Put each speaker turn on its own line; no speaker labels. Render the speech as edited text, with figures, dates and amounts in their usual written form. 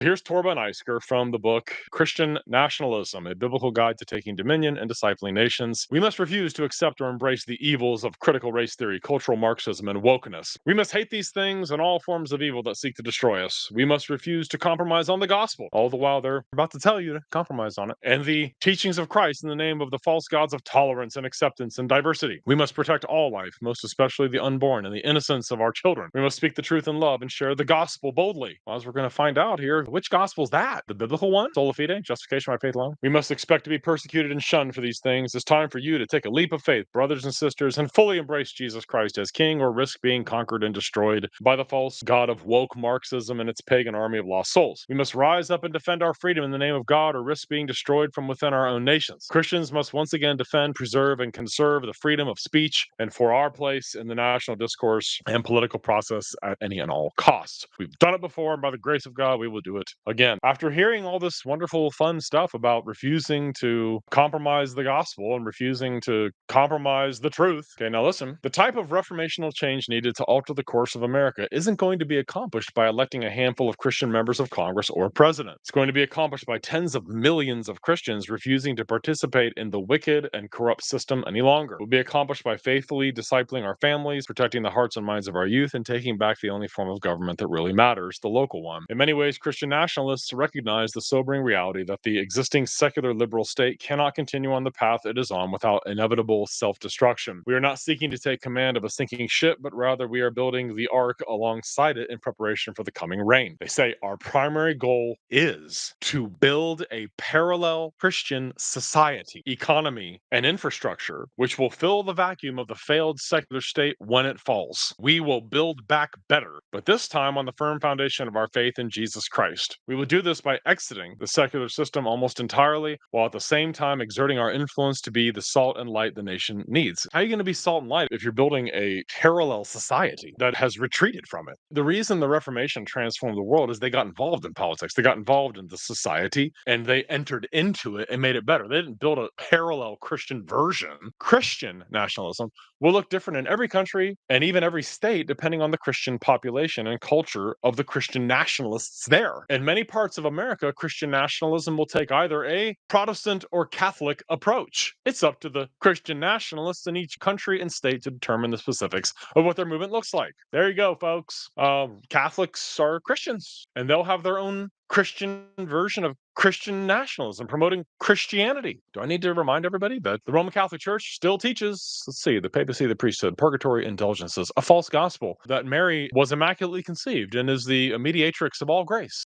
Here's Torben Eisker from the book Christian Nationalism, a biblical guide to taking dominion and discipling nations. We must refuse to accept or embrace the evils of critical race theory, cultural Marxism, and wokeness. We must hate these things and all forms of evil that seek to destroy us. We must refuse to compromise on the gospel, all the while they're about to tell you to compromise on it, and the teachings of Christ in the name of the false gods of tolerance and acceptance and diversity. We must protect all life, most especially the unborn and the innocence of our children. We must speak the truth in love and share the gospel boldly. Well, as we're going to find out here, which gospel is that? The biblical one? Sola fide, justification by faith alone? We must expect to be persecuted and shunned for these things. It's time for you to take a leap of faith, brothers and sisters, and fully embrace Jesus Christ as King, or risk being conquered and destroyed by the false god of woke Marxism and its pagan army of lost souls. We must rise up and defend our freedom in the name of God, or risk being destroyed from within our own nations. Christians must once again defend, preserve, and conserve the freedom of speech and for our place in the national discourse and political process at any and all costs. We've done it before, and by the grace of God, we will do it again. After hearing all this wonderful, fun stuff about refusing to compromise the gospel and refusing to compromise the truth, okay, now listen, the type of reformational change needed to alter the course of America isn't going to be accomplished by electing a handful of Christian members of Congress or president. It's going to be accomplished by tens of millions of Christians refusing to participate in the wicked and corrupt system any longer. It will be accomplished by faithfully discipling our families, protecting the hearts and minds of our youth, and taking back the only form of government that really matters, the local one. In many ways, Christian nationalists recognize the sobering reality that the existing secular liberal state cannot continue on the path it is on without inevitable self-destruction. We are not seeking to take command of a sinking ship, but rather we are building the ark alongside it in preparation for the coming rain. They say our primary goal is to build a parallel Christian society, economy, and infrastructure which will fill the vacuum of the failed secular state when it falls. We will build back better, but this time on the firm foundation of our faith in Jesus Christ. We will do this by exiting the secular system almost entirely, while at the same time exerting our influence to be the salt and light the nation needs. How are you going to be salt and light if you're building a parallel society that has retreated from it? The reason the Reformation transformed the world is they got involved in politics. They got involved in the society and they entered into it and made it better. They didn't build a parallel Christian version. Christian nationalism will look different in every country and even every state, depending on the Christian population and culture of the Christian nationalists there. In many parts of America, Christian nationalism will take either a Protestant or Catholic approach. It's up to the Christian nationalists in each country and state to determine the specifics of what their movement looks like. There you go, folks. Catholics are Christians, and they'll have their own Christian version of Christian nationalism, promoting Christianity. Do I need to remind everybody that the Roman Catholic Church still teaches, let's see, the papacy, the priesthood, purgatory, indulgences, a false gospel, that Mary was immaculately conceived and is the mediatrix of all grace?